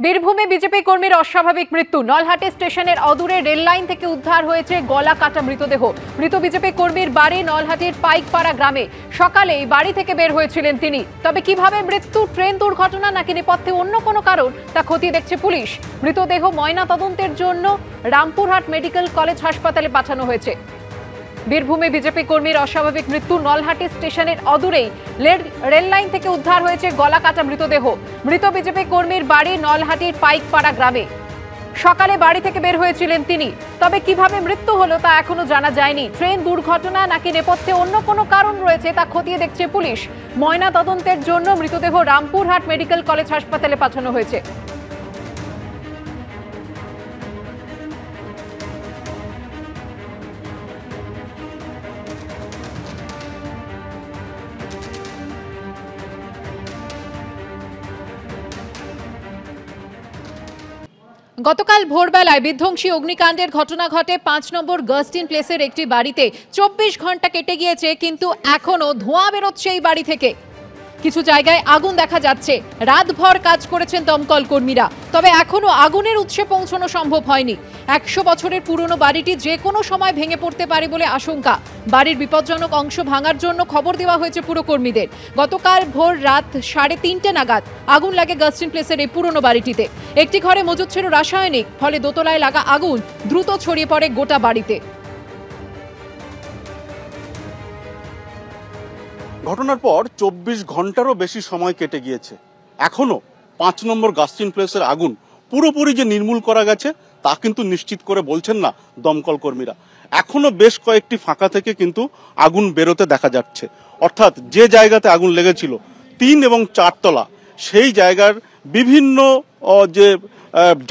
বীরভূমে বিজেপি কর্মীর অস্বাভাবিক মৃত্যু। নলহাটি স্টেশনের অদূরে রেল লাইন থেকে উদ্ধার হয়েছে গলা কাটা মৃতদেহ। মৃত বিজেপি কর্মীর বাড়ি নলহাটির পাইকপাড়া গ্রামে। সকালেই বাড়ি থেকে বের হয়েছিলেন তিনি। তবে কিভাবে মৃত্যু, ট্রেন দুর্ঘটনা নাকি নেপথ্যে অন্য কোনো কারণ, তা খতিয়ে দেখছে পুলিশ। মৃতদেহ ময়না তদন্তের জন্য রামপুরহাট মেডিকেল কলেজ হাসপাতালে পাঠানো হয়েছে। বীরভূমে বিজেপি কর্মীর অস্বাভাবিক মৃত্যু। নলহাটি স্টেশনের অদূরেই রেল লাইন থেকে উদ্ধার হয়েছে গলা কাটা মৃতদেহ। মৃত বিজেপি কর্মীর বাড়ি নলহাটির পাইকপাড়া গ্রামে। সকালে বাড়ি থেকে বের হয়েছিলেন তিনি। তবে কিভাবে মৃত্যু হলো তা এখনো জানা যায়নি। ট্রেন দুর্ঘটনা নাকি নেপথ্যে অন্য কোনো কারণ রয়েছে তা খতিয়ে দেখছে পুলিশ। ময়না তদন্তের জন্য মৃতদেহ রামপুরহাট মেডিকেল কলেজ হাসপাতালে পাঠানো হয়েছে। গতকাল ভোরবেলায় বিধ্বংসী অগ্নিকাণ্ডের ঘটনা ঘটে ৫ নম্বর গাস্টিন প্লেসের একটি বাড়িতে। ২৪ ঘন্টা কেটে গিয়েছে, কিন্তু এখনো ধোঁয়া বেরোচ্ছে এই বাড়ি থেকে। কিছু জায়গায় আগুন দেখা যাচ্ছে। রাতভর কাজ করেছেন দমকল কর্মীরা, তবে এখনো আগুনের উৎসে পৌঁছানো সম্ভব হয়নি। ১০০ বছরের পুরনো বাড়িটি যে কোনো সময় ভেঙে পড়তে পারে বলে আশঙ্কা। বাড়ির বিপজ্জনক অংশ ভাঙার জন্য খবর দেওয়া হয়েছে পুরকর্মীদের। গতকাল ভোর রাত ৩:৩০ নাগাদ আগুন লাগে গাস্টিন প্লেসের এই পুরনো বাড়িটিতে। একটি ঘরে মজুদ ছিল রাসায়নিক, ফলে দোতলায় লাগা আগুন দ্রুত ছড়িয়ে পড়ে গোটা বাড়িতে। ঘটনার পর ২৪ ঘন্টারও বেশি সময় কেটে গিয়েছে। এখনো ৫ নম্বর গাস্টিন প্লেসের আগুন পুরোপুরি যে নির্মূল করা গেছে তা কিন্তু নিশ্চিত করে বলছেন না দমকল কর্মীরা। এখনো বেশ কয়েকটি ফাঁকা থেকে কিন্তু আগুন বেরোতে দেখা যাচ্ছে। অর্থাৎ যে জায়গাতে আগুন লেগেছিল ৩ এবং ৪ তলা, সেই জায়গার বিভিন্ন যে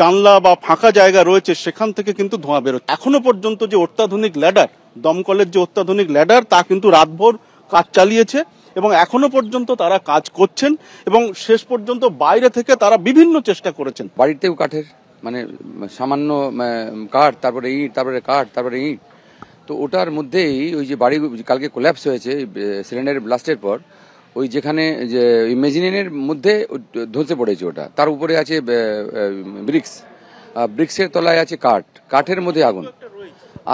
জানলা বা ফাঁকা জায়গা রয়েছে সেখান থেকে কিন্তু ধোঁয়া বেরোচ্ছে। এখনো পর্যন্ত যে অত্যাধুনিক ল্যাডার, দমকলের যে অত্যাধুনিক ল্যাডার, তা কিন্তু রাতভর কাজ চালিয়েছে এবং এখনো পর্যন্ত তারা কাজ করছেন এবং শেষ পর্যন্ত বাইরে থেকে তারা বিভিন্ন চেষ্টা করেছেন। বাড়িতেও কাঠের মানে সামান্য কাঠ, তারপরে ইট, তারপরে কাঠ, তারপরে ইট। তো ওটার মধ্যেই ওই যে বাড়ি কালকে কোল্যাপস হয়েছে সিলিন্ডারের ব্লাস্টের পর, ওই যেখানে যে মেজিনের মধ্যে ধসে পড়েছে ওটা, তার উপরে আছে ব্রিক্সের তলায় আছে কাঠের মধ্যে আগুন,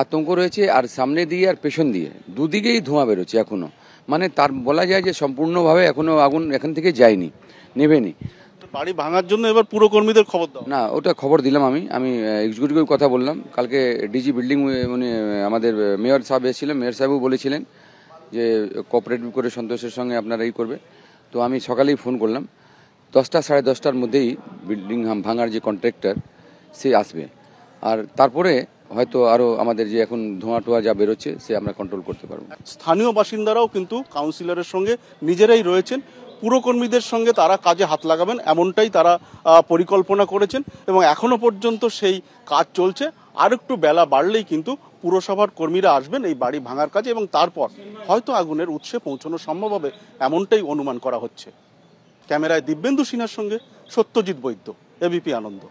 আতঙ্ক রয়েছে। আর সামনে দিয়ে আর পেছন দিয়ে দুদিকেই ধোঁয়া বেরোচ্ছে এখনো। মানে তার বলা যায় যে সম্পূর্ণভাবে এখনো আগুন এখান থেকে যায়নি, নেভেনি। বাড়ি ভাঙার জন্য এবার পুরো কর্মীদের খবর দাও না, ওটা খবর দিলাম আমি এক্সিকিউটিভের কথা বললাম। কালকে ডিজি বিল্ডিং মানে আমাদের মেয়র সাহেব এসেছিলেন, মেয়র সাহেবও বলেছিলেন যে কোঅপারেটিভ করে সন্তোষের সঙ্গে আপনারা এই করবে। তো আমি সকালেই ফোন করলাম, 10টা সাড়ে 10টার মধ্যেই বিল্ডিং ভাঙার যে কন্ট্রাক্টর সে আসবে। আর তারপরে হয়তো আরো আমাদের যে এখন ধোঁয়া টোয়া যা বেরোচ্ছে সে আমরা কন্ট্রোল করতে পারবো। স্থানীয় বাসিন্দারাও কিন্তু কাউন্সিলরের সঙ্গে নিজেরাই রয়েছেন। পুরকর্মীদের সঙ্গে তারা কাজে হাত লাগাবেন এমনটাই তারা পরিকল্পনা করেছেন এবং এখনো পর্যন্ত সেই কাজ চলছে। আর একটু বেলা বাড়লেই কিন্তু পুরসভার কর্মীরা আসবেন এই বাড়ি ভাঙার কাজে এবং তারপর হয়তো আগুনের উৎসে পৌঁছানো সম্ভব হবে এমনটাই অনুমান করা হচ্ছে। ক্যামেরায় দিব্যেন্দু সিনহার সঙ্গে সত্যজিৎ বৈদ্য, এবিপি আনন্দ।